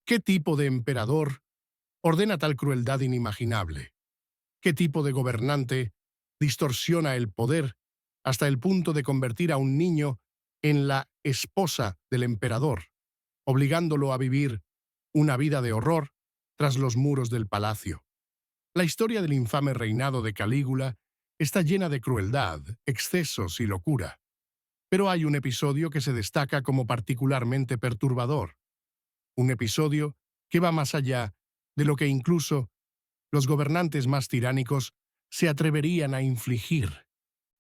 ¿Qué tipo de emperador ordena tal crueldad inimaginable? ¿Qué tipo de gobernante distorsiona el poder hasta el punto de convertir a un niño en la esposa del emperador, obligándolo a vivir una vida de horror tras los muros del palacio? La historia del infame reinado de Calígula está llena de crueldad, excesos y locura. Pero hay un episodio que se destaca como particularmente perturbador. Un episodio que va más allá de lo que incluso los gobernantes más tiránicos se atreverían a infligir.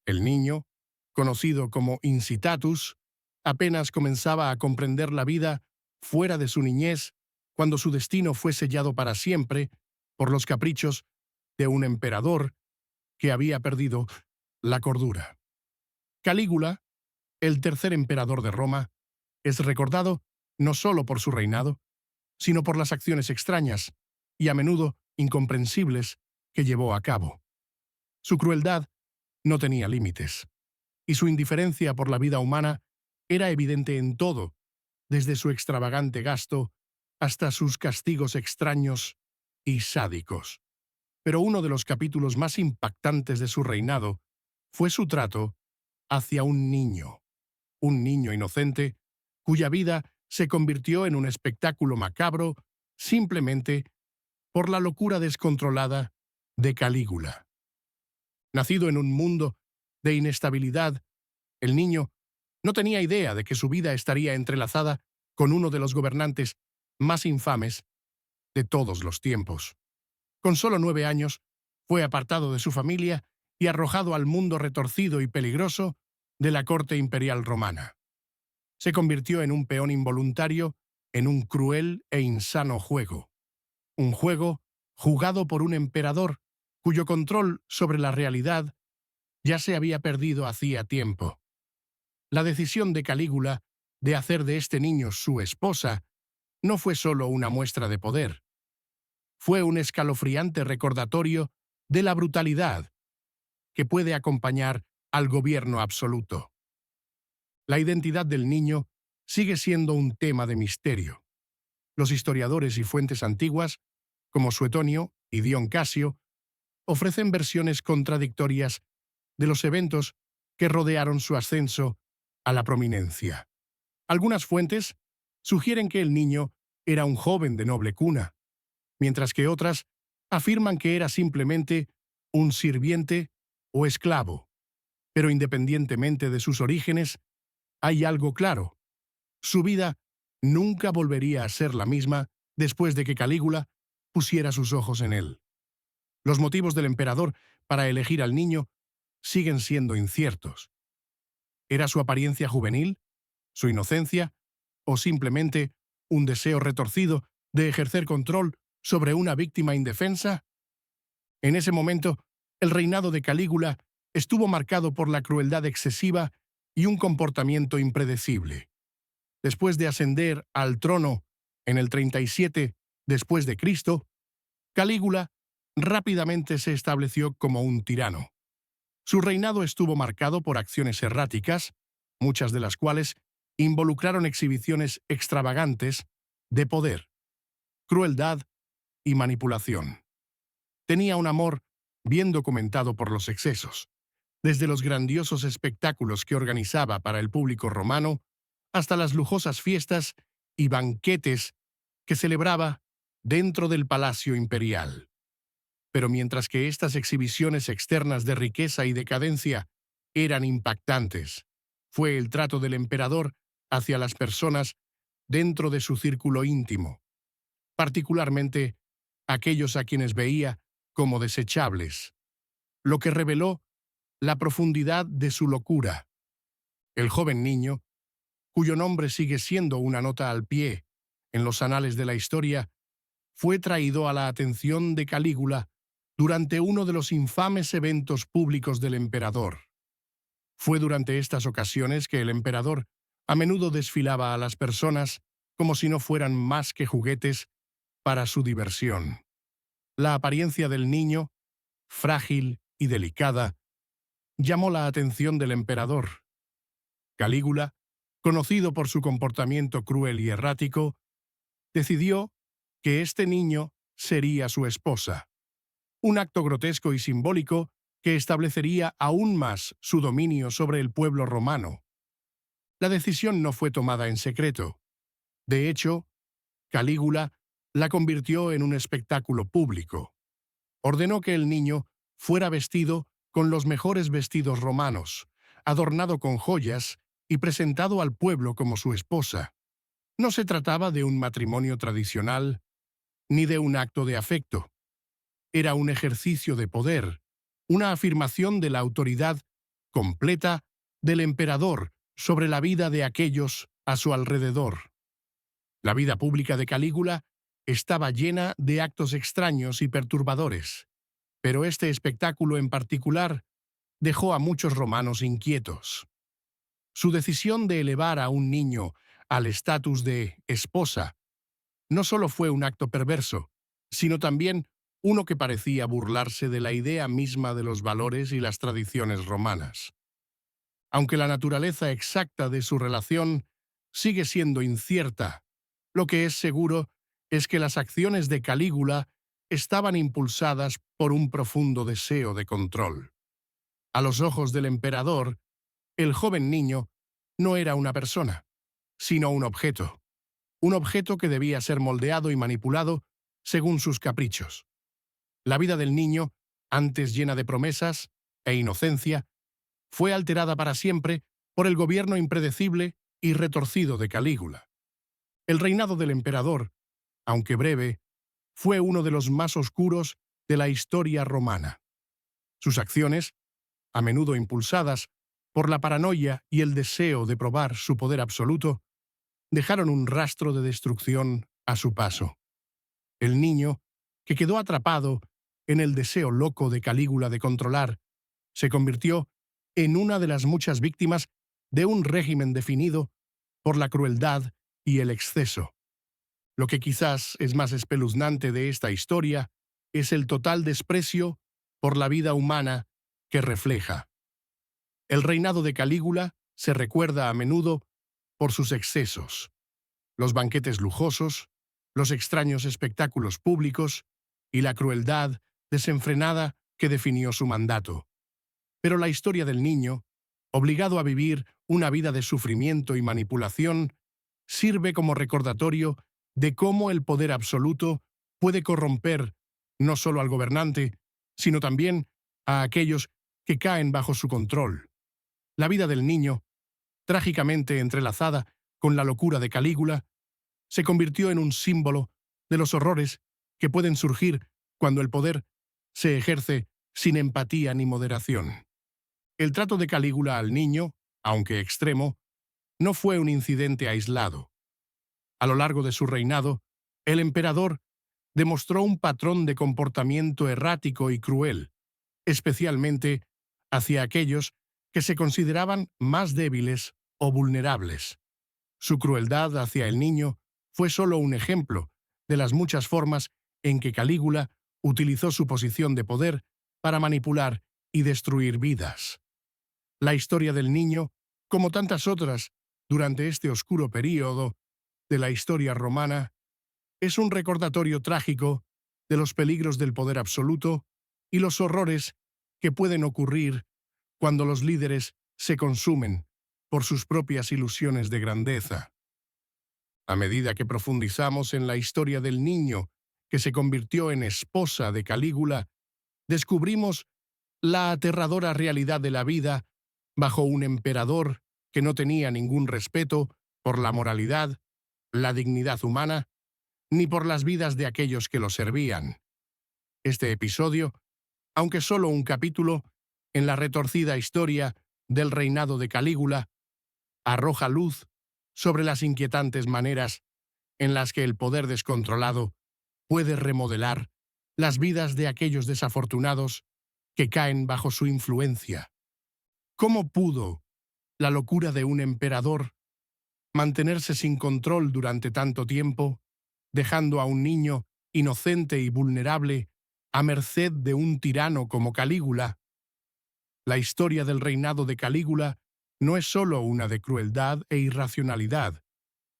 El niño, conocido como Incitatus, apenas comenzaba a comprender la vida fuera de su niñez cuando su destino fue sellado para siempre por los caprichos de un emperador que había perdido la cordura. Calígula, el tercer emperador de Roma, es recordado no solo por su reinado, sino por las acciones extrañas y a menudo incomprensibles que llevó a cabo. Su crueldad no tenía límites, y su indiferencia por la vida humana era evidente en todo, desde su extravagante gasto hasta sus castigos extraños y sádicos. Pero uno de los capítulos más impactantes de su reinado fue su trato hacia un niño inocente cuya vida se convirtió en un espectáculo macabro simplemente por la locura descontrolada de Calígula. Nacido en un mundo de inestabilidad, el niño no tenía idea de que su vida estaría entrelazada con uno de los gobernantes más infames de todos los tiempos. Con solo 9 años, fue apartado de su familia y arrojado al mundo retorcido y peligroso de la corte imperial romana. Se convirtió en un peón involuntario en un cruel e insano juego. Un juego jugado por un emperador cuyo control sobre la realidad ya se había perdido hacía tiempo. La decisión de Calígula de hacer de este niño su esposa no fue solo una muestra de poder. Fue un escalofriante recordatorio de la brutalidad que puede acompañar al gobierno absoluto. La identidad del niño sigue siendo un tema de misterio. Los historiadores y fuentes antiguas, como Suetonio y Dion Casio, ofrecen versiones contradictorias de los eventos que rodearon su ascenso a la prominencia. Algunas fuentes sugieren que el niño era un joven de noble cuna, mientras que otras afirman que era simplemente un sirviente o esclavo. Pero independientemente de sus orígenes, hay algo claro. Su vida nunca volvería a ser la misma después de que Calígula pusiera sus ojos en él. Los motivos del emperador para elegir al niño siguen siendo inciertos. ¿Era su apariencia juvenil, su inocencia, o simplemente un deseo retorcido de ejercer control sobre una víctima indefensa? En ese momento, el reinado de Calígula estuvo marcado por la crueldad excesiva y un comportamiento impredecible. Después de ascender al trono en el 37 después de Cristo, Calígula rápidamente se estableció como un tirano. Su reinado estuvo marcado por acciones erráticas, muchas de las cuales involucraron exhibiciones extravagantes de poder, crueldad y manipulación. Tenía un amor bien documentado por los excesos, desde los grandiosos espectáculos que organizaba para el público romano hasta las lujosas fiestas y banquetes que celebraba dentro del palacio imperial. Pero mientras que estas exhibiciones externas de riqueza y decadencia eran impactantes, fue el trato del emperador hacia las personas dentro de su círculo íntimo, particularmente aquellos a quienes veía como desechables, lo que reveló la profundidad de su locura. El joven niño, cuyo nombre sigue siendo una nota al pie en los anales de la historia, fue traído a la atención de Calígula durante uno de los infames eventos públicos del emperador. Fue durante estas ocasiones que el emperador a menudo desfilaba a las personas como si no fueran más que juguetes para su diversión. La apariencia del niño, frágil y delicada, llamó la atención del emperador. Calígula, conocido por su comportamiento cruel y errático, decidió que este niño sería su esposa. Un acto grotesco y simbólico que establecería aún más su dominio sobre el pueblo romano. La decisión no fue tomada en secreto. De hecho, Calígula la convirtió en un espectáculo público. Ordenó que el niño fuera vestido con los mejores vestidos romanos, adornado con joyas y presentado al pueblo como su esposa. No se trataba de un matrimonio tradicional ni de un acto de afecto. Era un ejercicio de poder, una afirmación de la autoridad completa del emperador sobre la vida de aquellos a su alrededor. La vida pública de Calígula estaba llena de actos extraños y perturbadores, pero este espectáculo en particular dejó a muchos romanos inquietos. Su decisión de elevar a un niño al estatus de esposa no solo fue un acto perverso, sino también uno que parecía burlarse de la idea misma de los valores y las tradiciones romanas. Aunque la naturaleza exacta de su relación sigue siendo incierta, lo que es seguro es que las acciones de Calígula estaban impulsadas por un profundo deseo de control. A los ojos del emperador, el joven niño no era una persona, sino un objeto que debía ser moldeado y manipulado según sus caprichos. La vida del niño, antes llena de promesas e inocencia, fue alterada para siempre por el gobierno impredecible y retorcido de Calígula. El reinado del emperador, aunque breve, fue uno de los más oscuros de la historia romana. Sus acciones, a menudo impulsadas por la paranoia y el deseo de probar su poder absoluto, dejaron un rastro de destrucción a su paso. El niño, que quedó atrapado en el deseo loco de Calígula de controlar, se convirtió en una de las muchas víctimas de un régimen definido por la crueldad y el exceso. Lo que quizás es más espeluznante de esta historia es el total desprecio por la vida humana que refleja. El reinado de Calígula se recuerda a menudo por sus excesos, los banquetes lujosos, los extraños espectáculos públicos y la crueldad desenfrenada que definió su mandato. Pero la historia del niño, obligado a vivir una vida de sufrimiento y manipulación, sirve como recordatorio de cómo el poder absoluto puede corromper no solo al gobernante, sino también a aquellos que caen bajo su control. La vida del niño, trágicamente entrelazada con la locura de Calígula, se convirtió en un símbolo de los horrores que pueden surgir cuando el poder se ejerce sin empatía ni moderación. El trato de Calígula al niño, aunque extremo, no fue un incidente aislado. A lo largo de su reinado, el emperador demostró un patrón de comportamiento errático y cruel, especialmente hacia aquellos que se consideraban más débiles o vulnerables. Su crueldad hacia el niño fue solo un ejemplo de las muchas formas en que Calígula utilizó su posición de poder para manipular y destruir vidas. La historia del niño, como tantas otras durante este oscuro período de la historia romana, es un recordatorio trágico de los peligros del poder absoluto y los horrores que pueden ocurrir cuando los líderes se consumen por sus propias ilusiones de grandeza. A medida que profundizamos en la historia del niño que se convirtió en esposa de Calígula, descubrimos la aterradora realidad de la vida bajo un emperador que no tenía ningún respeto por la moralidad, la dignidad humana, ni por las vidas de aquellos que lo servían. Este episodio, aunque solo un capítulo en la retorcida historia del reinado de Calígula, arroja luz sobre las inquietantes maneras en las que el poder descontrolado puede remodelar las vidas de aquellos desafortunados que caen bajo su influencia. ¿Cómo pudo la locura de un emperador mantenerse sin control durante tanto tiempo, dejando a un niño inocente y vulnerable a merced de un tirano como Calígula? La historia del reinado de Calígula no es solo una de crueldad e irracionalidad,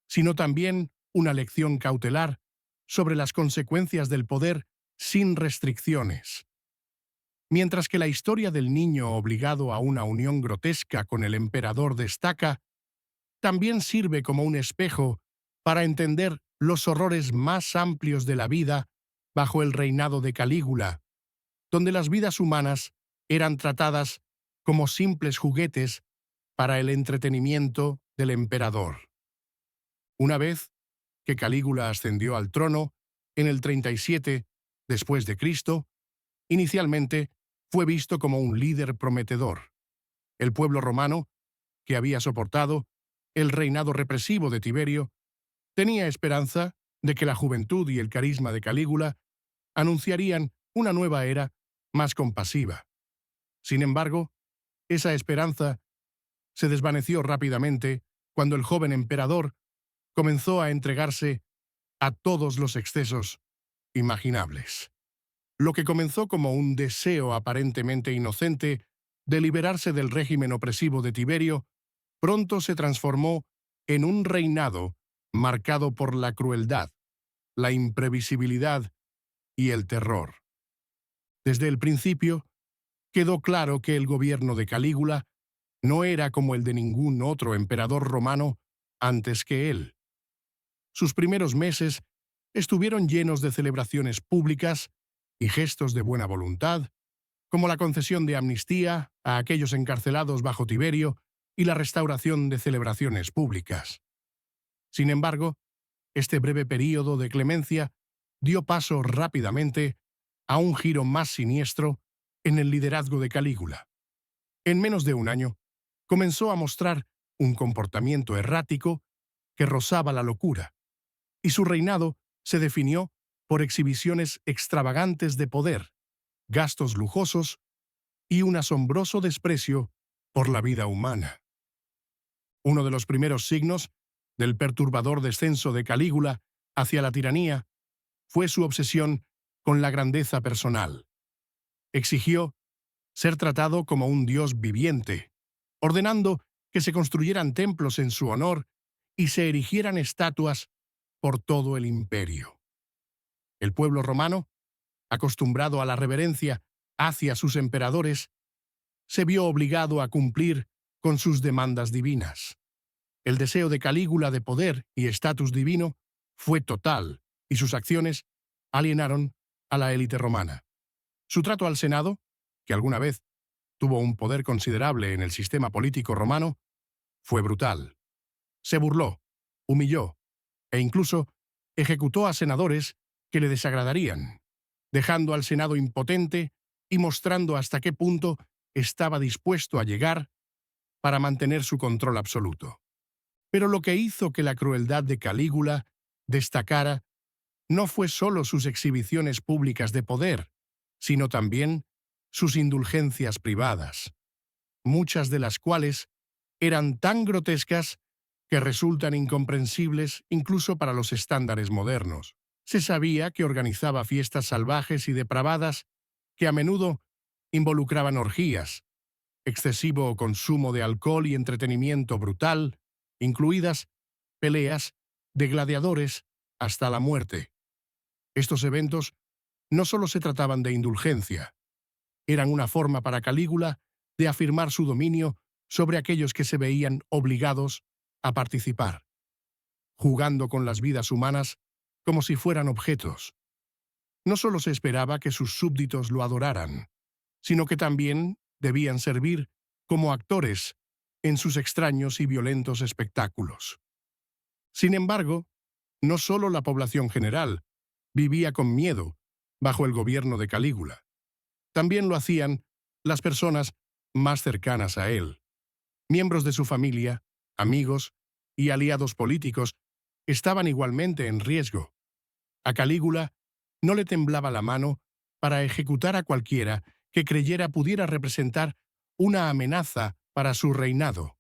sino también una lección cautelar sobre las consecuencias del poder sin restricciones. Mientras que la historia del niño obligado a una unión grotesca con el emperador destaca, también sirve como un espejo para entender los horrores más amplios de la vida bajo el reinado de Calígula, donde las vidas humanas eran tratadas como simples juguetes para el entretenimiento del emperador. Una vez que Calígula ascendió al trono, en el 37 después de Cristo, inicialmente fue visto como un líder prometedor. El pueblo romano, que había soportado el reinado represivo de Tiberio, tenía esperanza de que la juventud y el carisma de Calígula anunciarían una nueva era más compasiva. Sin embargo, esa esperanza se desvaneció rápidamente cuando el joven emperador comenzó a entregarse a todos los excesos imaginables. Lo que comenzó como un deseo aparentemente inocente de liberarse del régimen opresivo de Tiberio, pronto se transformó en un reinado marcado por la crueldad, la imprevisibilidad y el terror. Desde el principio, quedó claro que el gobierno de Calígula no era como el de ningún otro emperador romano antes que él. Sus primeros meses estuvieron llenos de celebraciones públicas y gestos de buena voluntad, como la concesión de amnistía a aquellos encarcelados bajo Tiberio y la restauración de celebraciones públicas. Sin embargo, este breve período de clemencia dio paso rápidamente a un giro más siniestro en el liderazgo de Calígula. En menos de un año, comenzó a mostrar un comportamiento errático que rozaba la locura, y su reinado se definió por exhibiciones extravagantes de poder, gastos lujosos y un asombroso desprecio por la vida humana. Uno de los primeros signos del perturbador descenso de Calígula hacia la tiranía fue su obsesión con la grandeza personal. Exigió ser tratado como un dios viviente, ordenando que se construyeran templos en su honor y se erigieran estatuas por todo el imperio. El pueblo romano, acostumbrado a la reverencia hacia sus emperadores, se vio obligado a cumplir con sus demandas divinas. El deseo de Calígula de poder y estatus divino fue total, y sus acciones alienaron a la élite romana. Su trato al Senado, que alguna vez tuvo un poder considerable en el sistema político romano, fue brutal. Se burló, humilló e incluso ejecutó a senadores que le desagradarían, dejando al Senado impotente y mostrando hasta qué punto estaba dispuesto a llegar para mantener su control absoluto. Pero lo que hizo que la crueldad de Calígula destacara no fue solo sus exhibiciones públicas de poder, sino también sus indulgencias privadas, muchas de las cuales eran tan grotescas que resultan incomprensibles incluso para los estándares modernos. Se sabía que organizaba fiestas salvajes y depravadas que a menudo involucraban orgías, excesivo consumo de alcohol y entretenimiento brutal, incluidas peleas de gladiadores hasta la muerte. Estos eventos no solo se trataban de indulgencia, eran una forma para Calígula de afirmar su dominio sobre aquellos que se veían obligados a participar, jugando con las vidas humanas como si fueran objetos. No solo se esperaba que sus súbditos lo adoraran, sino que también debían servir como actores en sus extraños y violentos espectáculos. Sin embargo, no solo la población general vivía con miedo bajo el gobierno de Calígula. También lo hacían las personas más cercanas a él. Miembros de su familia, amigos y aliados políticos estaban igualmente en riesgo. A Calígula no le temblaba la mano para ejecutar a cualquiera que creyera pudiera representar una amenaza para su reinado.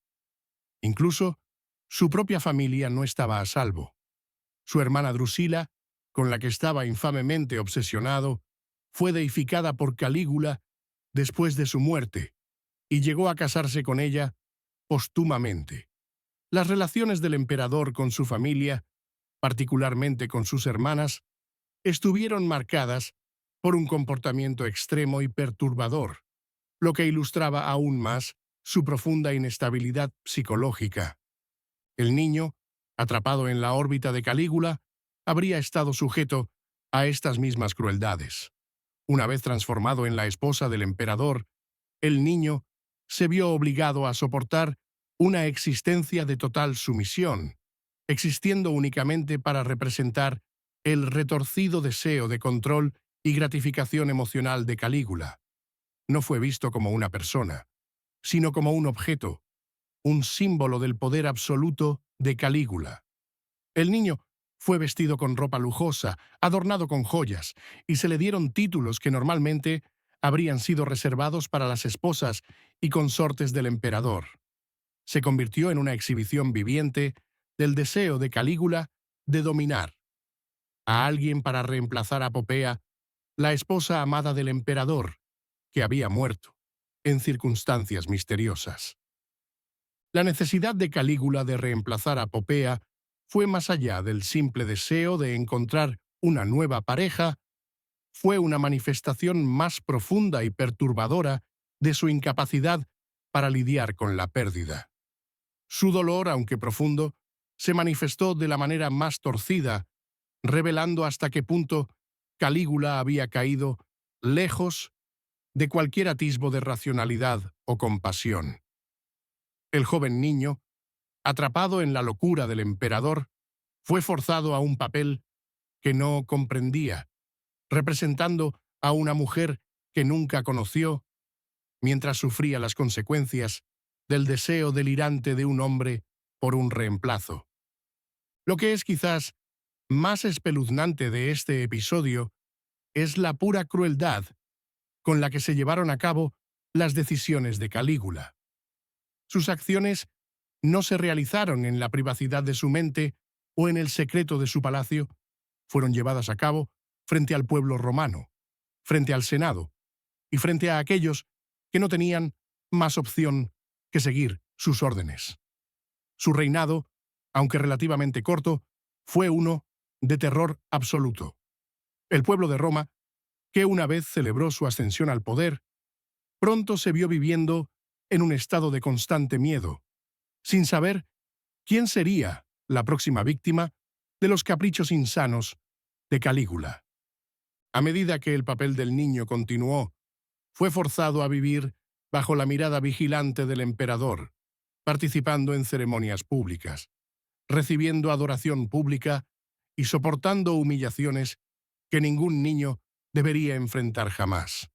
Incluso su propia familia no estaba a salvo. Su hermana Drusila, con la que estaba infamemente obsesionado, fue deificada por Calígula después de su muerte y llegó a casarse con ella póstumamente. Las relaciones del emperador con su familia, particularmente con sus hermanas, estuvieron marcadas por un comportamiento extremo y perturbador, lo que ilustraba aún más su profunda inestabilidad psicológica. El niño, atrapado en la órbita de Calígula, habría estado sujeto a estas mismas crueldades. Una vez transformado en la esposa del emperador, el niño se vio obligado a soportar una existencia de total sumisión, existiendo únicamente para representar el retorcido deseo de control y gratificación emocional de Calígula. No fue visto como una persona, sino como un objeto, un símbolo del poder absoluto de Calígula. El niño fue vestido con ropa lujosa, adornado con joyas, y se le dieron títulos que normalmente habrían sido reservados para las esposas y consortes del emperador. Se convirtió en una exhibición viviente del deseo de Calígula de dominar a alguien para reemplazar a Popea, la esposa amada del emperador, que había muerto en circunstancias misteriosas. La necesidad de Calígula de reemplazar a Popea fue más allá del simple deseo de encontrar una nueva pareja, fue una manifestación más profunda y perturbadora de su incapacidad para lidiar con la pérdida. Su dolor, aunque profundo, se manifestó de la manera más torcida, revelando hasta qué punto Calígula había caído lejos de cualquier atisbo de racionalidad o compasión. El joven niño, atrapado en la locura del emperador, fue forzado a un papel que no comprendía, representando a una mujer que nunca conoció, mientras sufría las consecuencias del deseo delirante de un hombre por un reemplazo. Lo que es quizás más espeluznante de este episodio es la pura crueldad con la que se llevaron a cabo las decisiones de Calígula. Sus acciones no se realizaron en la privacidad de su mente o en el secreto de su palacio, fueron llevadas a cabo frente al pueblo romano, frente al Senado y frente a aquellos que no tenían más opción que seguir sus órdenes. Su reinado, aunque relativamente corto, fue uno de terror absoluto. El pueblo de Roma, que una vez celebró su ascensión al poder, pronto se vio viviendo en un estado de constante miedo, sin saber quién sería la próxima víctima de los caprichos insanos de Calígula. A medida que el papel del niño continuó, fue forzado a vivir bajo la mirada vigilante del emperador, participando en ceremonias públicas, recibiendo adoración pública y soportando humillaciones que ningún niño debería enfrentar jamás.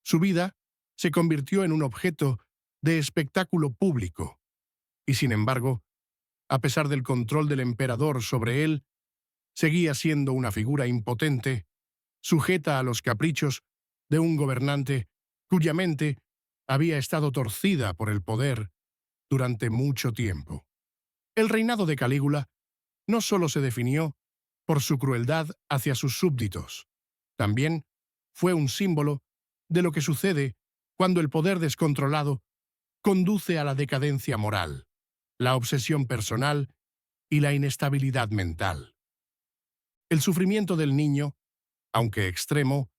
Su vida se convirtió en un objeto de espectáculo público, y sin embargo, a pesar del control del emperador sobre él, seguía siendo una figura impotente, sujeta a los caprichos de un gobernante cuya mente había estado torcida por el poder durante mucho tiempo. El reinado de Calígula no solo se definió por su crueldad hacia sus súbditos, también fue un símbolo de lo que sucede cuando el poder descontrolado conduce a la decadencia moral, la obsesión personal y la inestabilidad mental. El sufrimiento del niño, aunque extremo,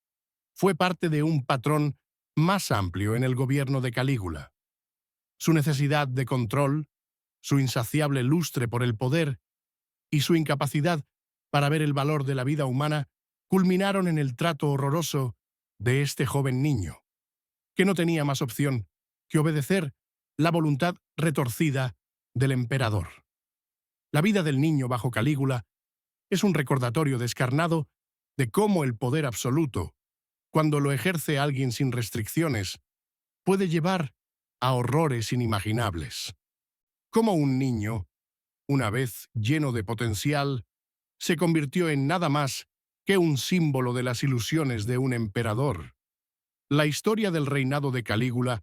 fue parte de un patrón más amplio en el gobierno de Calígula. Su necesidad de control, su insaciable lustre por el poder y su incapacidad para ver el valor de la vida humana culminaron en el trato horroroso de este joven niño, que no tenía más opción que obedecer la voluntad retorcida del emperador. La vida del niño bajo Calígula es un recordatorio descarnado de cómo el poder absoluto, cuando lo ejerce alguien sin restricciones, puede llevar a horrores inimaginables. Cómo un niño, una vez lleno de potencial, se convirtió en nada más que un símbolo de las ilusiones de un emperador. La historia del reinado de Calígula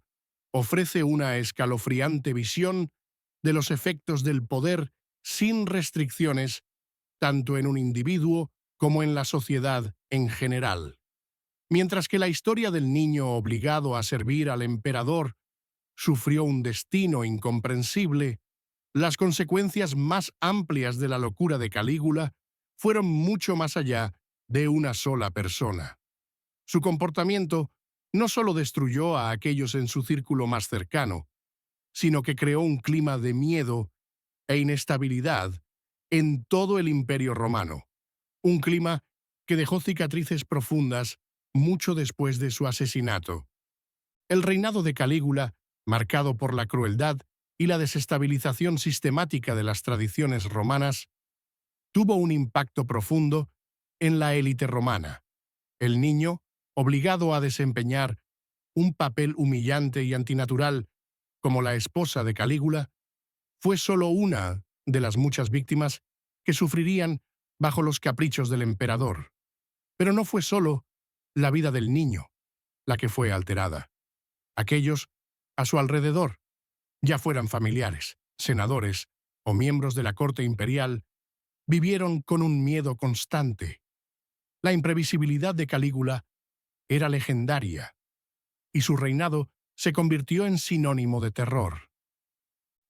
ofrece una escalofriante visión de los efectos del poder sin restricciones, tanto en un individuo como en la sociedad en general. Mientras que la historia del niño obligado a servir al emperador sufrió un destino incomprensible, las consecuencias más amplias de la locura de Calígula fueron mucho más allá de una sola persona. Su comportamiento no solo destruyó a aquellos en su círculo más cercano, sino que creó un clima de miedo e inestabilidad en todo el Imperio Romano, un clima que dejó cicatrices profundas mucho después de su asesinato. El reinado de Calígula, marcado por la crueldad y la desestabilización sistemática de las tradiciones romanas, tuvo un impacto profundo en la élite romana. El niño, obligado a desempeñar un papel humillante y antinatural como la esposa de Calígula, fue solo una de las muchas víctimas que sufrirían bajo los caprichos del emperador. Pero no fue solo la vida del niño la que fue alterada. Aquellos a su alrededor, ya fueran familiares, senadores o miembros de la corte imperial, vivieron con un miedo constante. La imprevisibilidad de Calígula era legendaria, y su reinado se convirtió en sinónimo de terror.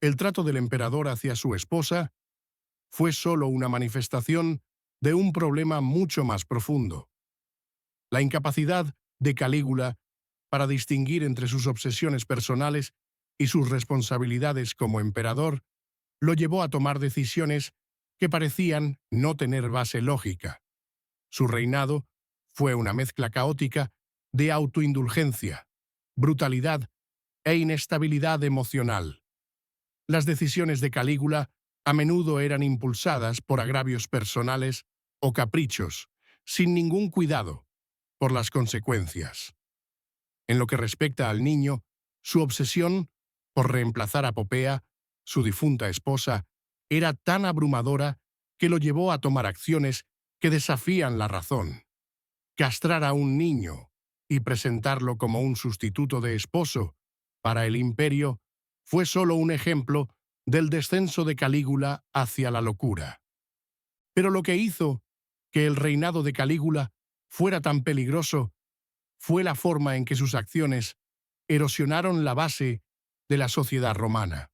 El trato del emperador hacia su esposa fue solo una manifestación de un problema mucho más profundo. La incapacidad de Calígula para distinguir entre sus obsesiones personales y sus responsabilidades como emperador lo llevó a tomar decisiones que parecían no tener base lógica. Su reinado fue una mezcla caótica de autoindulgencia, brutalidad e inestabilidad emocional. Las decisiones de Calígula a menudo eran impulsadas por agravios personales o caprichos, sin ningún cuidado por las consecuencias. En lo que respecta al niño, su obsesión por reemplazar a Popea, su difunta esposa, era tan abrumadora que lo llevó a tomar acciones que desafían la razón. Castrar a un niño y presentarlo como un sustituto de esposo para el imperio fue solo un ejemplo del descenso de Calígula hacia la locura. Pero lo que hizo que el reinado de Calígula fuera tan peligroso fue la forma en que sus acciones erosionaron la base de la sociedad romana.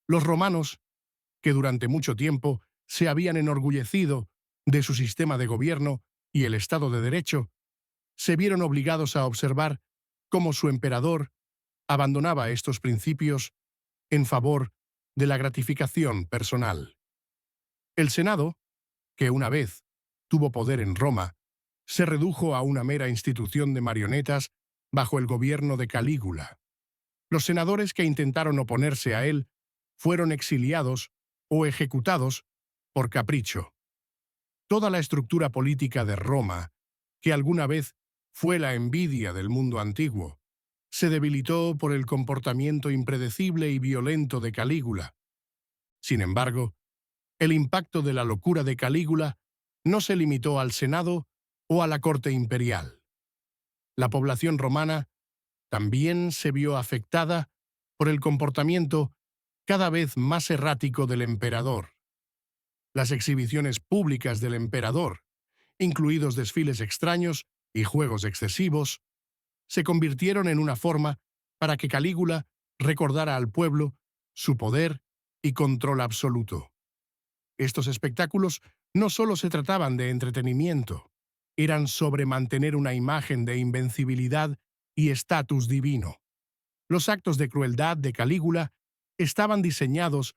Los romanos, que durante mucho tiempo se habían enorgullecido de su sistema de gobierno y el Estado de Derecho, se vieron obligados a observar cómo su emperador abandonaba estos principios en favor de la gratificación personal. El Senado, que una vez tuvo poder en Roma, se redujo a una mera institución de marionetas bajo el gobierno de Calígula. Los senadores que intentaron oponerse a él fueron exiliados o ejecutados por capricho. Toda la estructura política de Roma, que alguna vez fue la envidia del mundo antiguo, se debilitó por el comportamiento impredecible y violento de Calígula. Sin embargo, el impacto de la locura de Calígula no se limitó al Senado o a la corte imperial. La población romana también se vio afectada por el comportamiento cada vez más errático del emperador. Las exhibiciones públicas del emperador, incluidos desfiles extraños y juegos excesivos, se convirtieron en una forma para que Calígula recordara al pueblo su poder y control absoluto. Estos espectáculos no solo se trataban de entretenimiento, eran sobre mantener una imagen de invencibilidad y estatus divino. Los actos de crueldad de Calígula estaban diseñados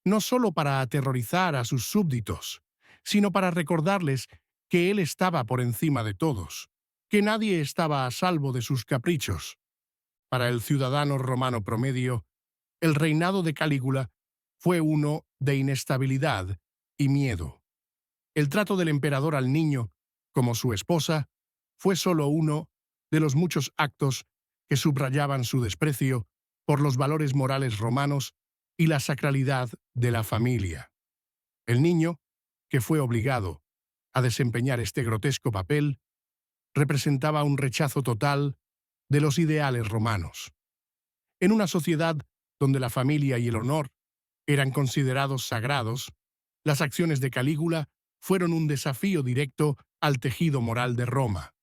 no solo para aterrorizar a sus súbditos, sino para recordarles que él estaba por encima de todos, que nadie estaba a salvo de sus caprichos. Para el ciudadano romano promedio, el reinado de Calígula fue uno de inestabilidad y miedo. El trato del emperador al niño, como su esposa, fue solo uno de los muchos actos que subrayaban su desprecio por los valores morales romanos y la sacralidad de la familia. El niño, que fue obligado a desempeñar este grotesco papel, representaba un rechazo total de los ideales romanos. En una sociedad donde la familia y el honor eran considerados sagrados, las acciones de Calígula fueron un desafío directo al tejido moral de Roma.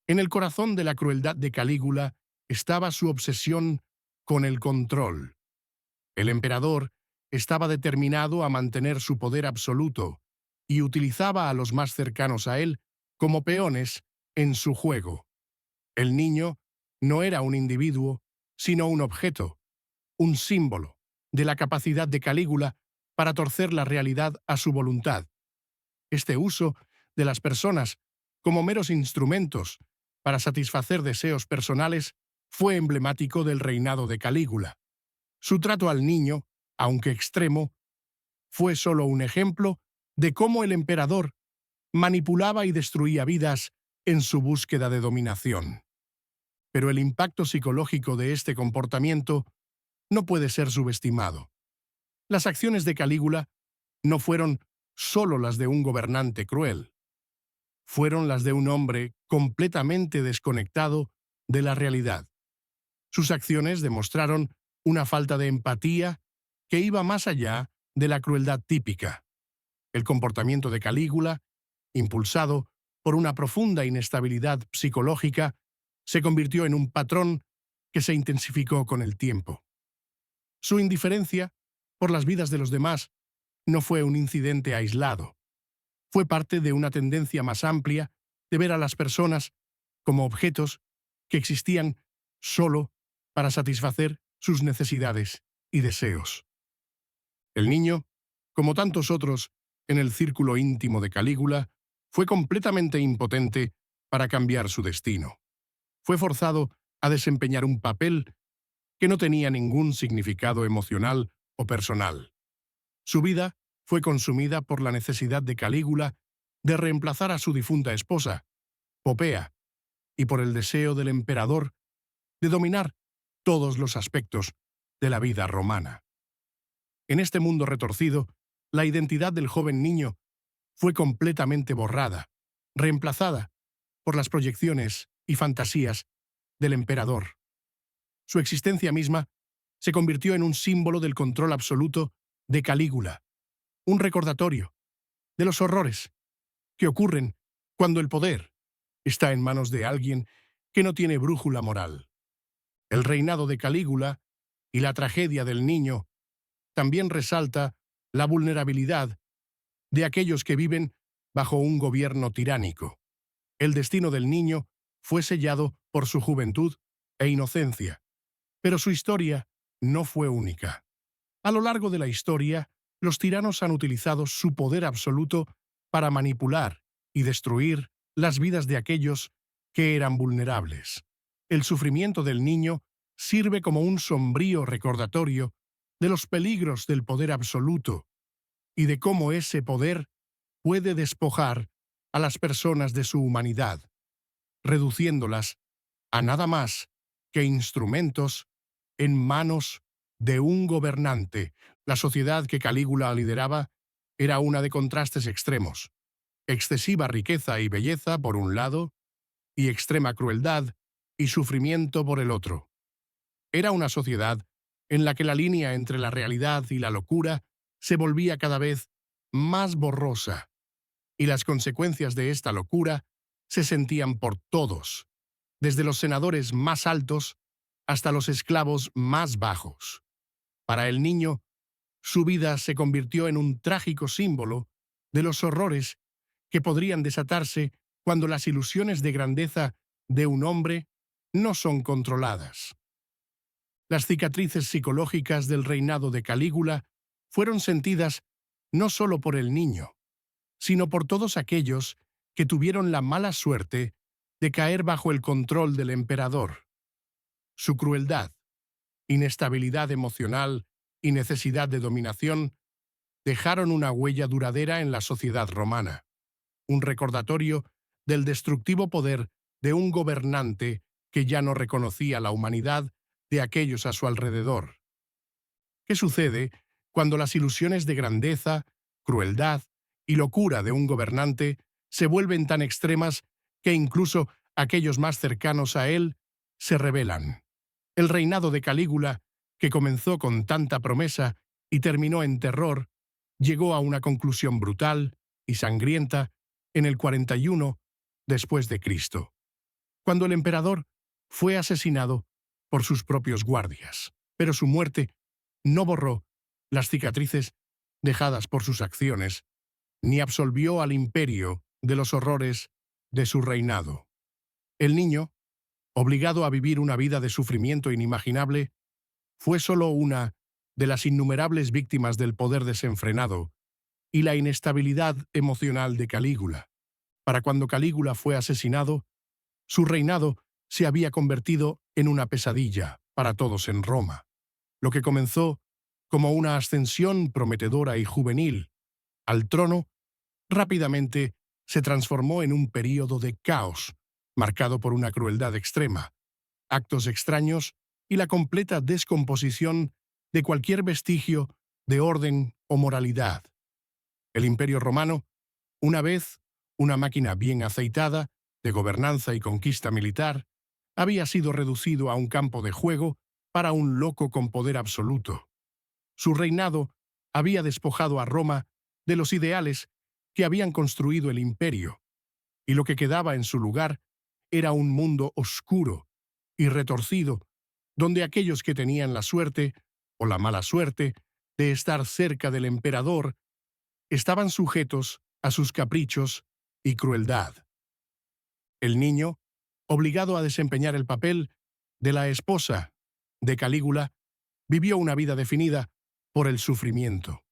En el corazón de la crueldad de Calígula estaba su obsesión con el control. El emperador estaba determinado a mantener su poder absoluto y utilizaba a los más cercanos a él como peones en su juego. El niño no era un individuo, sino un objeto, un símbolo de la capacidad de Calígula para torcer la realidad a su voluntad. Este uso de las personas como meros instrumentos para satisfacer deseos personales fue emblemático del reinado de Calígula. Su trato al niño, aunque extremo, fue solo un ejemplo de cómo el emperador manipulaba y destruía vidas en su búsqueda de dominación. Pero el impacto psicológico de este comportamiento no puede ser subestimado. Las acciones de Calígula no fueron solo las de un gobernante cruel, fueron las de un hombre completamente desconectado de la realidad. Sus acciones demostraron una falta de empatía que iba más allá de la crueldad típica. El comportamiento de Calígula, impulsado por una profunda inestabilidad psicológica, se convirtió en un patrón que se intensificó con el tiempo. Su indiferencia por las vidas de los demás no fue un incidente aislado. Fue parte de una tendencia más amplia de ver a las personas como objetos que existían solo para satisfacer sus necesidades y deseos. El niño, como tantos otros en el círculo íntimo de Calígula, fue completamente impotente para cambiar su destino. Fue forzado a desempeñar un papel que no tenía ningún significado emocional o personal. Su vida fue consumida por la necesidad de Calígula de reemplazar a su difunta esposa, Popea, y por el deseo del emperador de dominar todos los aspectos de la vida romana. En este mundo retorcido, la identidad del joven niño fue completamente borrada, reemplazada por las proyecciones y fantasías del emperador. Su existencia misma se convirtió en un símbolo del control absoluto de Calígula, un recordatorio de los horrores que ocurren cuando el poder está en manos de alguien que no tiene brújula moral. El reinado de Calígula y la tragedia del niño también resalta la vulnerabilidad de aquellos que viven bajo un gobierno tiránico. El destino del niño fue sellado por su juventud e inocencia, pero su historia no fue única. A lo largo de la historia, los tiranos han utilizado su poder absoluto para manipular y destruir las vidas de aquellos que eran vulnerables. El sufrimiento del niño sirve como un sombrío recordatorio de los peligros del poder absoluto y de cómo ese poder puede despojar a las personas de su humanidad, reduciéndolas a nada más que instrumentos en manos de un gobernante. La sociedad que Calígula lideraba era una de contrastes extremos: excesiva riqueza y belleza por un lado, y extrema crueldad y sufrimiento por el otro. Era una sociedad en la que la línea entre la realidad y la locura se volvía cada vez más borrosa, y las consecuencias de esta locura se sentían por todos, desde los senadores más altos hasta los esclavos más bajos. Para el niño, su vida se convirtió en un trágico símbolo de los horrores que podrían desatarse cuando las ilusiones de grandeza de un hombre no son controladas. Las cicatrices psicológicas del reinado de Calígula fueron sentidas no solo por el niño, sino por todos aquellos que tuvieron la mala suerte de caer bajo el control del emperador. Su crueldad, inestabilidad emocional y necesidad de dominación dejaron una huella duradera en la sociedad romana, un recordatorio del destructivo poder de un gobernante que ya no reconocía la humanidad de aquellos a su alrededor. ¿Qué sucede cuando las ilusiones de grandeza, crueldad y locura de un gobernante se vuelven tan extremas que incluso aquellos más cercanos a él se rebelan? El reinado de Calígula, que comenzó con tanta promesa y terminó en terror, llegó a una conclusión brutal y sangrienta en el 41 después de Cristo, cuando el emperador fue asesinado por sus propios guardias. Pero su muerte no borró las cicatrices dejadas por sus acciones, ni absolvió al imperio de los horrores de su reinado. El niño, obligado a vivir una vida de sufrimiento inimaginable, fue solo una de las innumerables víctimas del poder desenfrenado y la inestabilidad emocional de Calígula. Para cuando Calígula fue asesinado, su reinado se había convertido en una pesadilla para todos en Roma. Lo que comenzó como una ascensión prometedora y juvenil al trono, rápidamente se transformó en un período de caos, marcado por una crueldad extrema, actos extraños y la completa descomposición de cualquier vestigio de orden o moralidad. El Imperio Romano, una vez una máquina bien aceitada de gobernanza y conquista militar, había sido reducido a un campo de juego para un loco con poder absoluto. Su reinado había despojado a Roma de los ideales que habían construido el imperio, y lo que quedaba en su lugar era un mundo oscuro y retorcido, donde aquellos que tenían la suerte o la mala suerte de estar cerca del emperador estaban sujetos a sus caprichos y crueldad. El niño, obligado a desempeñar el papel de la esposa de Calígula, vivió una vida definida por el sufrimiento.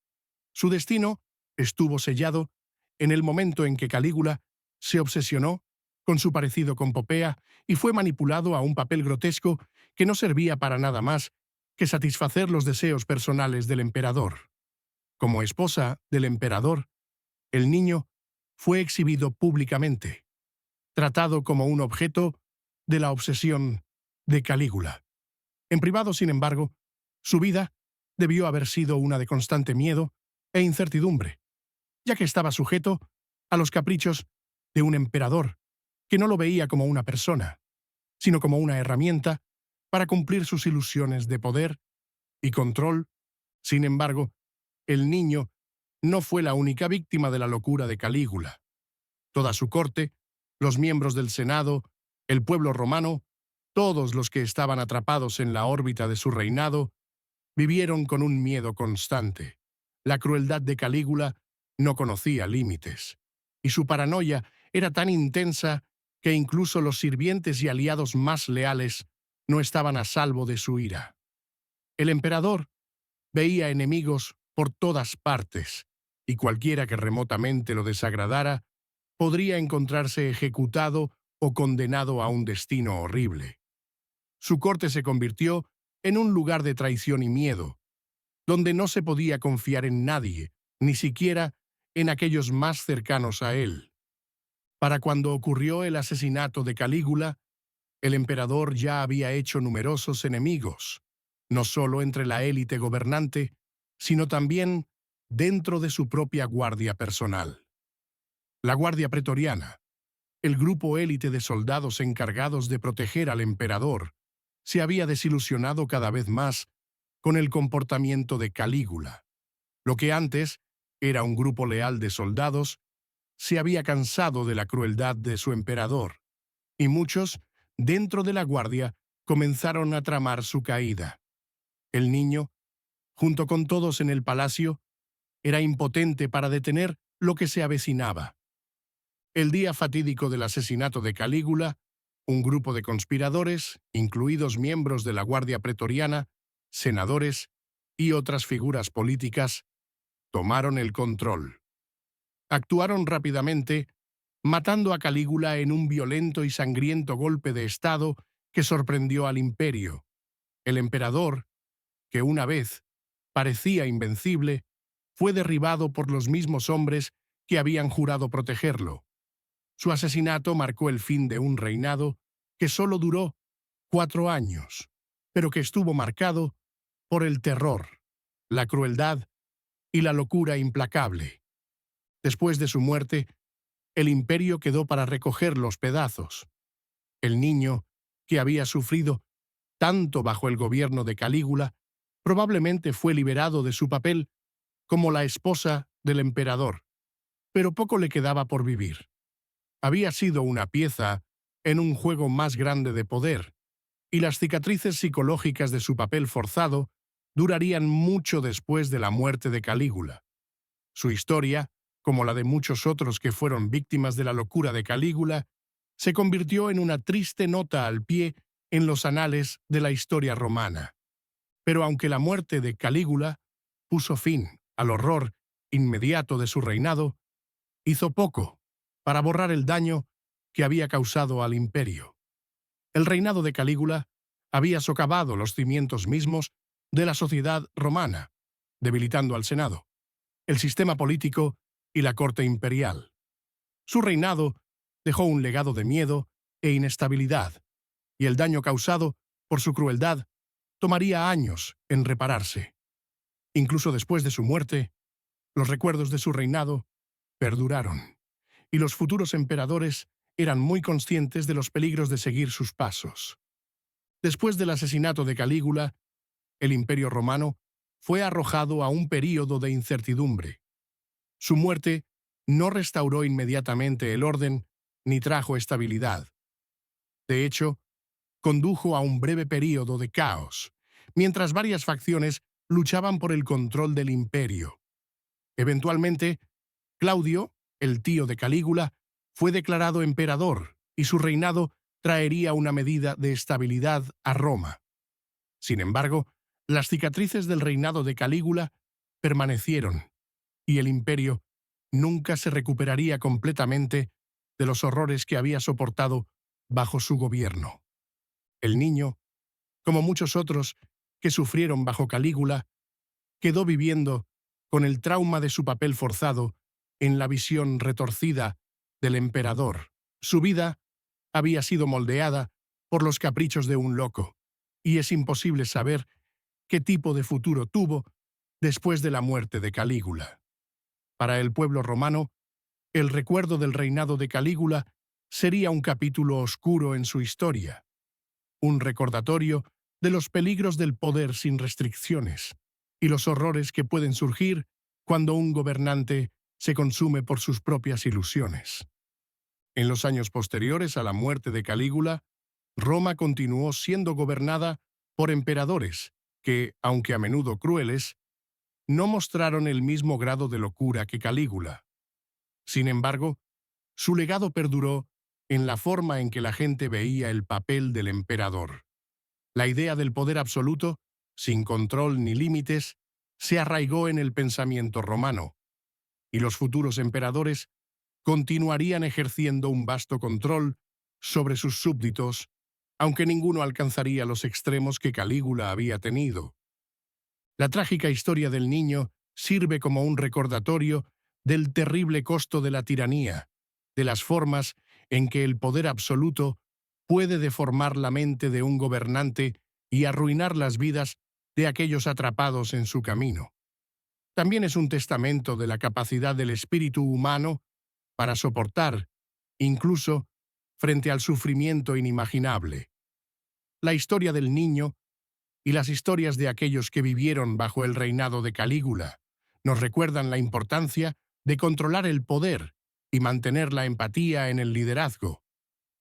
Su destino estuvo sellado en el momento en que Calígula se obsesionó con su parecido con Popea y fue manipulado a un papel grotesco que no servía para nada más que satisfacer los deseos personales del emperador. Como esposa del emperador, el niño fue exhibido públicamente, tratado como un objeto de la obsesión de Calígula. En privado, sin embargo, su vida debió haber sido una de constante miedo e incertidumbre, ya que estaba sujeto a los caprichos de un emperador que no lo veía como una persona, sino como una herramienta para cumplir sus ilusiones de poder y control. Sin embargo, el niño no fue la única víctima de la locura de Calígula. Toda su corte, los miembros del Senado, el pueblo romano, todos los que estaban atrapados en la órbita de su reinado, vivieron con un miedo constante. La crueldad de Calígula no conocía límites, y su paranoia era tan intensa que incluso los sirvientes y aliados más leales no estaban a salvo de su ira. El emperador veía enemigos por todas partes, y cualquiera que remotamente lo desagradara podría encontrarse ejecutado o condenado a un destino horrible. Su corte se convirtió en un lugar de traición y miedo, donde no se podía confiar en nadie, ni siquiera en aquellos más cercanos a él. Para cuando ocurrió el asesinato de Calígula, el emperador ya había hecho numerosos enemigos, no solo entre la élite gobernante, sino también dentro de su propia guardia personal. La Guardia Pretoriana, el grupo élite de soldados encargados de proteger al emperador, se había desilusionado cada vez más con el comportamiento de Calígula. Lo que antes era un grupo leal de soldados, se había cansado de la crueldad de su emperador, y muchos, dentro de la guardia, comenzaron a tramar su caída. El niño, junto con todos en el palacio, era impotente para detener lo que se avecinaba. El día fatídico del asesinato de Calígula, un grupo de conspiradores, incluidos miembros de la Guardia Pretoriana, senadores y otras figuras políticas, tomaron el control. Actuaron rápidamente, matando a Calígula en un violento y sangriento golpe de Estado que sorprendió al imperio. El emperador, que una vez parecía invencible, fue derribado por los mismos hombres que habían jurado protegerlo. Su asesinato marcó el fin de un reinado que solo duró 4 años, pero que estuvo marcado por el terror, la crueldad y la locura implacable. Después de su muerte, el imperio quedó para recoger los pedazos. El niño, que había sufrido tanto bajo el gobierno de Calígula, probablemente fue liberado de su papel como la esposa del emperador, pero poco le quedaba por vivir. Había sido una pieza en un juego más grande de poder, y las cicatrices psicológicas de su papel forzado durarían mucho después de la muerte de Calígula. Su historia como la de muchos otros que fueron víctimas de la locura de Calígula, se convirtió en una triste nota al pie en los anales de la historia romana. Pero aunque la muerte de Calígula puso fin al horror inmediato de su reinado, hizo poco para borrar el daño que había causado al imperio. El reinado de Calígula había socavado los cimientos mismos de la sociedad romana, debilitando al Senado, el sistema político y la corte imperial. Su reinado dejó un legado de miedo e inestabilidad, y el daño causado por su crueldad tomaría años en repararse. Incluso después de su muerte, los recuerdos de su reinado perduraron, y los futuros emperadores eran muy conscientes de los peligros de seguir sus pasos. Después del asesinato de Calígula, el Imperio Romano fue arrojado a un período de incertidumbre. Su muerte no restauró inmediatamente el orden ni trajo estabilidad. De hecho, condujo a un breve período de caos, mientras varias facciones luchaban por el control del imperio. Eventualmente, Claudio, el tío de Calígula, fue declarado emperador y su reinado traería una medida de estabilidad a Roma. Sin embargo, las cicatrices del reinado de Calígula permanecieron y el imperio nunca se recuperaría completamente de los horrores que había soportado bajo su gobierno. El niño, como muchos otros que sufrieron bajo Calígula, quedó viviendo con el trauma de su papel forzado en la visión retorcida del emperador. Su vida había sido moldeada por los caprichos de un loco, y es imposible saber qué tipo de futuro tuvo después de la muerte de Calígula. Para el pueblo romano, el recuerdo del reinado de Calígula sería un capítulo oscuro en su historia, un recordatorio de los peligros del poder sin restricciones y los horrores que pueden surgir cuando un gobernante se consume por sus propias ilusiones. En los años posteriores a la muerte de Calígula, Roma continuó siendo gobernada por emperadores que, aunque a menudo crueles, no mostraron el mismo grado de locura que Calígula. Sin embargo, su legado perduró en la forma en que la gente veía el papel del emperador. La idea del poder absoluto, sin control ni límites, se arraigó en el pensamiento romano, y los futuros emperadores continuarían ejerciendo un vasto control sobre sus súbditos, aunque ninguno alcanzaría los extremos que Calígula había tenido. La trágica historia del niño sirve como un recordatorio del terrible costo de la tiranía, de las formas en que el poder absoluto puede deformar la mente de un gobernante y arruinar las vidas de aquellos atrapados en su camino. También es un testamento de la capacidad del espíritu humano para soportar, incluso frente al sufrimiento inimaginable. La historia del niño y las historias de aquellos que vivieron bajo el reinado de Calígula nos recuerdan la importancia de controlar el poder y mantener la empatía en el liderazgo.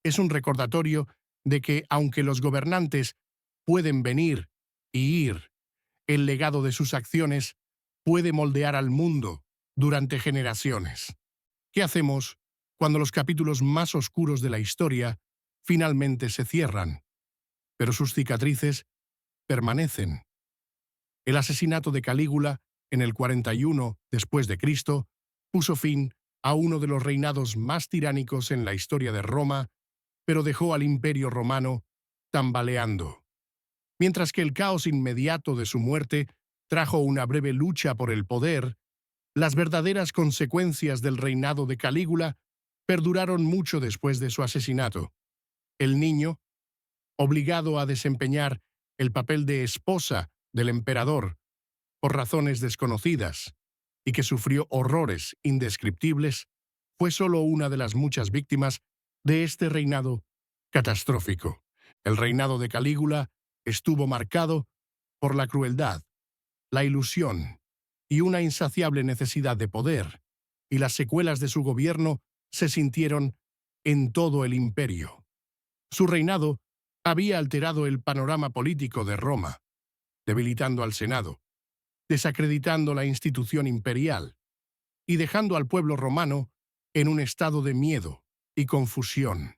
Es un recordatorio de que, aunque los gobernantes pueden venir y ir, el legado de sus acciones puede moldear al mundo durante generaciones. ¿Qué hacemos cuando los capítulos más oscuros de la historia finalmente se cierran, pero sus cicatrices permanecen? El asesinato de Calígula en el 41 después de Cristo puso fin a uno de los reinados más tiránicos en la historia de Roma, pero dejó al Imperio Romano tambaleando. Mientras que el caos inmediato de su muerte trajo una breve lucha por el poder, las verdaderas consecuencias del reinado de Calígula perduraron mucho después de su asesinato. El niño, obligado a desempeñar el papel de esposa del emperador por razones desconocidas y que sufrió horrores indescriptibles, fue solo una de las muchas víctimas de este reinado catastrófico. El reinado de Calígula estuvo marcado por la crueldad, la ilusión y una insaciable necesidad de poder, y las secuelas de su gobierno se sintieron en todo el imperio. Su reinado había alterado el panorama político de Roma, debilitando al Senado, desacreditando la institución imperial y dejando al pueblo romano en un estado de miedo y confusión.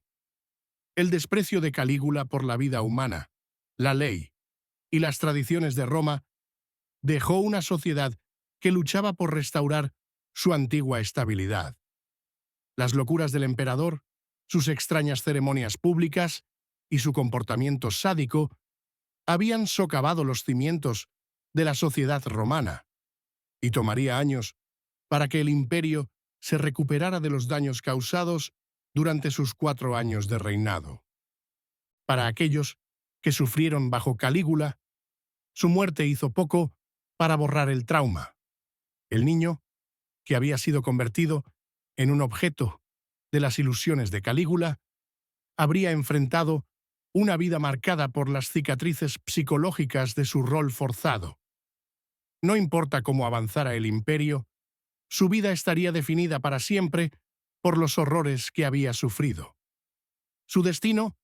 El desprecio de Calígula por la vida humana, la ley y las tradiciones de Roma dejó una sociedad que luchaba por restaurar su antigua estabilidad. Las locuras del emperador, sus extrañas ceremonias públicas y su comportamiento sádico habían socavado los cimientos de la sociedad romana, y tomaría años para que el imperio se recuperara de los daños causados durante sus 4 años de reinado. Para aquellos que sufrieron bajo Calígula, su muerte hizo poco para borrar el trauma. El niño, que había sido convertido en un objeto de las ilusiones de Calígula, habría enfrentado una vida marcada por las cicatrices psicológicas de su rol forzado. No importa cómo avanzara el imperio, su vida estaría definida para siempre por los horrores que había sufrido. Su destino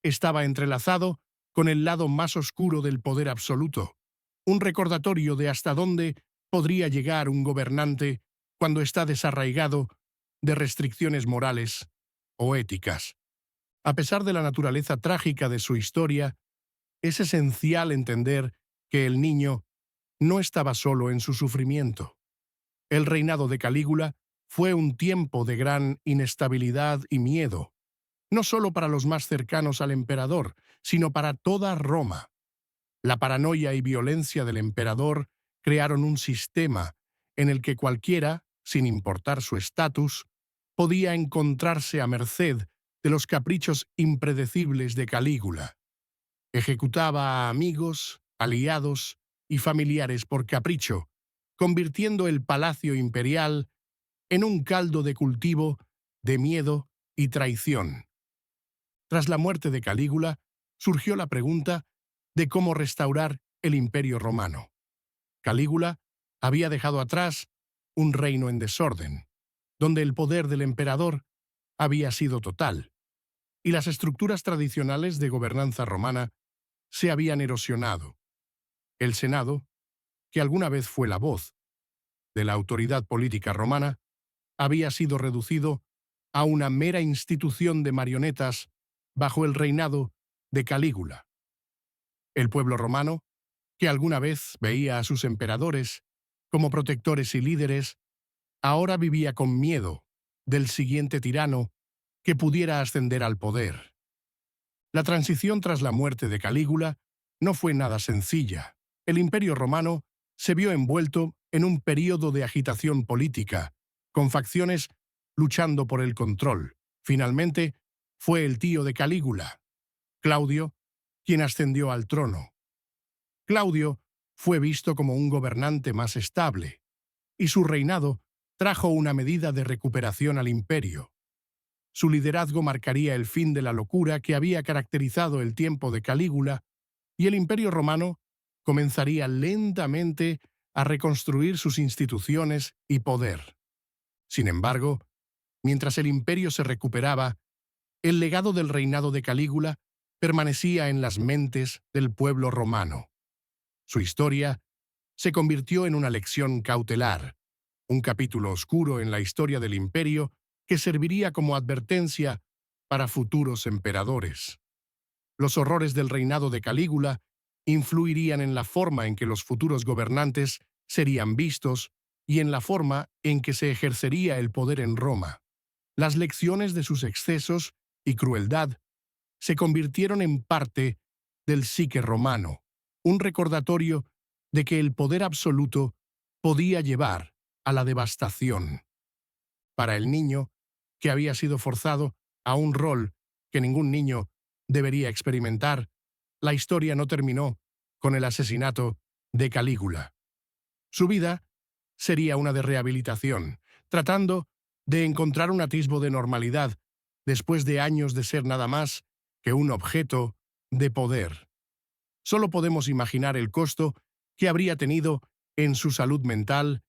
estaba entrelazado con el lado más oscuro del poder absoluto, un recordatorio de hasta dónde podría llegar un gobernante cuando está desarraigado de restricciones morales o éticas. A pesar de la naturaleza trágica de su historia, es esencial entender que el niño no estaba solo en su sufrimiento. El reinado de Calígula fue un tiempo de gran inestabilidad y miedo, no solo para los más cercanos al emperador, sino para toda Roma. La paranoia y violencia del emperador crearon un sistema en el que cualquiera, sin importar su estatus, podía encontrarse a merced de los caprichos impredecibles de Calígula. Ejecutaba a amigos, aliados y familiares por capricho, convirtiendo el palacio imperial en un caldo de cultivo de miedo y traición. Tras la muerte de Calígula, surgió la pregunta de cómo restaurar el imperio romano. Calígula había dejado atrás un reino en desorden, donde el poder del emperador había sido total, y las estructuras tradicionales de gobernanza romana se habían erosionado. El Senado, que alguna vez fue la voz de la autoridad política romana, había sido reducido a una mera institución de marionetas bajo el reinado de Calígula. El pueblo romano, que alguna vez veía a sus emperadores como protectores y líderes, ahora vivía con miedo del siguiente tirano que pudiera ascender al poder. La transición tras la muerte de Calígula no fue nada sencilla. El Imperio Romano se vio envuelto en un período de agitación política, con facciones luchando por el control. Finalmente, fue el tío de Calígula, Claudio, quien ascendió al trono. Claudio fue visto como un gobernante más estable, y su reinado trajo una medida de recuperación al imperio. Su liderazgo marcaría el fin de la locura que había caracterizado el tiempo de Calígula, y el Imperio Romano comenzaría lentamente a reconstruir sus instituciones y poder. Sin embargo, mientras el imperio se recuperaba, el legado del reinado de Calígula permanecía en las mentes del pueblo romano. Su historia se convirtió en una lección cautelar, un capítulo oscuro en la historia del imperio que serviría como advertencia para futuros emperadores. Los horrores del reinado de Calígula influirían en la forma en que los futuros gobernantes serían vistos y en la forma en que se ejercería el poder en Roma. Las lecciones de sus excesos y crueldad se convirtieron en parte del psique romano, un recordatorio de que el poder absoluto podía llevar a la devastación. Para el niño, que había sido forzado a un rol que ningún niño debería experimentar, la historia no terminó con el asesinato de Calígula. Su vida sería una de rehabilitación, tratando de encontrar un atisbo de normalidad después de años de ser nada más que un objeto de poder. Solo podemos imaginar el costo que habría tenido en su salud mental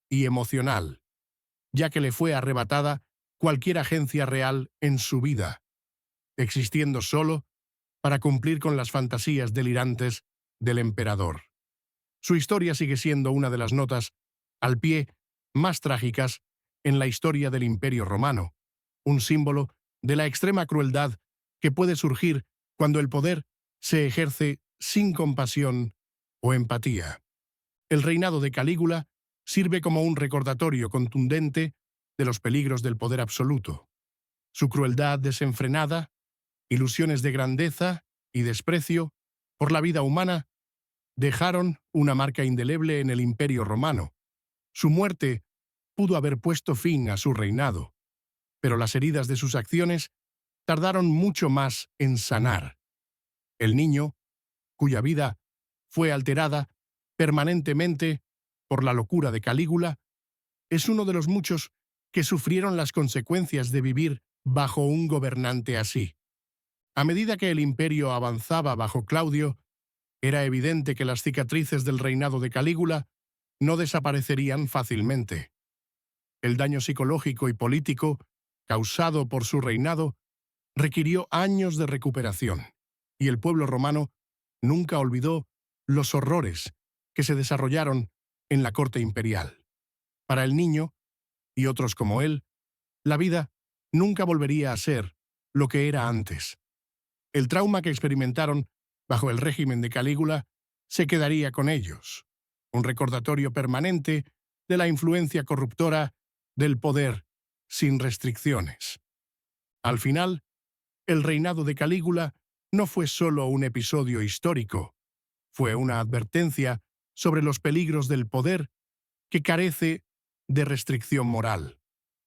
y emocional, ya que le fue arrebatada cualquier agencia real en su vida, existiendo solo para cumplir con las fantasías delirantes del emperador. Su historia sigue siendo una de las notas al pie más trágicas en la historia del Imperio Romano, un símbolo de la extrema crueldad que puede surgir cuando el poder se ejerce sin compasión o empatía. El reinado de Calígula sirve como un recordatorio contundente de los peligros del poder absoluto. Su crueldad desenfrenada, ilusiones de grandeza y desprecio por la vida humana dejaron una marca indeleble en el Imperio Romano. Su muerte pudo haber puesto fin a su reinado, pero las heridas de sus acciones tardaron mucho más en sanar. El niño, cuya vida fue alterada permanentemente por la locura de Calígula, es uno de los muchos que sufrieron las consecuencias de vivir bajo un gobernante así. A medida que el imperio avanzaba bajo Claudio, era evidente que las cicatrices del reinado de Calígula no desaparecerían fácilmente. El daño psicológico y político causado por su reinado requirió años de recuperación, y el pueblo romano nunca olvidó los horrores que se desarrollaron en la corte imperial. Para el niño, y otros como él, la vida nunca volvería a ser lo que era antes. El trauma que experimentaron bajo el régimen de Calígula se quedaría con ellos, un recordatorio permanente de la influencia corruptora del poder sin restricciones. Al final, el reinado de Calígula no fue solo un episodio histórico, fue una advertencia sobre los peligros del poder que carece de restricción moral,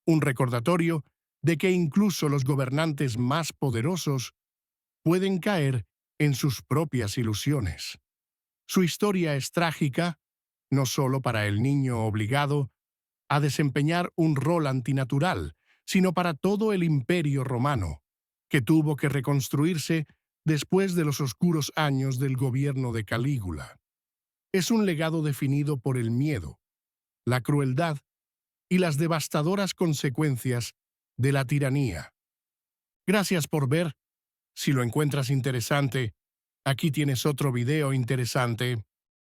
un recordatorio de que incluso los gobernantes más poderosos pueden caer en sus propias ilusiones. Su historia es trágica, no solo para el niño obligado a desempeñar un rol antinatural, sino para todo el imperio romano, que tuvo que reconstruirse después de los oscuros años del gobierno de Calígula. Es un legado definido por el miedo, la crueldad y las devastadoras consecuencias de la tiranía. Gracias por ver. Si lo encuentras interesante, aquí tienes otro video interesante.